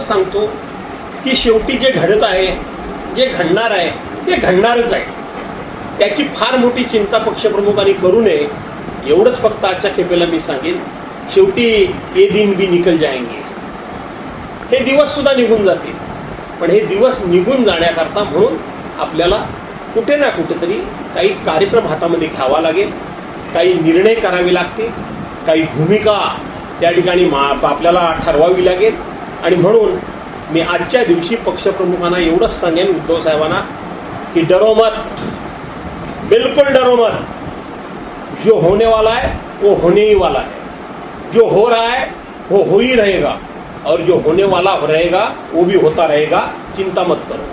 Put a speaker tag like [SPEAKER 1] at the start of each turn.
[SPEAKER 1] एवढंच सांगतो की शेवटी जे घडत आहे, जे घडणार आहे ते घडणारच आहे. त्याची फार मोठी चिंता पक्षप्रमुखांनी करू नये, एवढंच फक्त आजच्या खेपेला मी सांगेन. शेवटी ये दिन भी निकल जाएंगे, हे दिवस सुद्धा निघून जातील. पण हे दिवस निघून जाण्याकरता म्हणून आपल्याला कुठे ना कुठेतरी काही कार्यक्रम हातामध्ये घ्यावा लागेल, काही निर्णय करावे लागतील, काही भूमिका त्या ठिकाणी आपल्याला ठरवावी लागेल. आणि म्हणून मी आजच्या दिवशी पक्षप्रमुखांना एवढंच सांगेन, उद्धव साहेबांना, की डरो मत, बिल्कुल डरो मत. जो होने वाला है वो होने ही वाला है, जो हो रहा है वो हो ही रहेगा, और जो होने वाला रहेगा वो भी होता रहेगा. चिंता मत करो.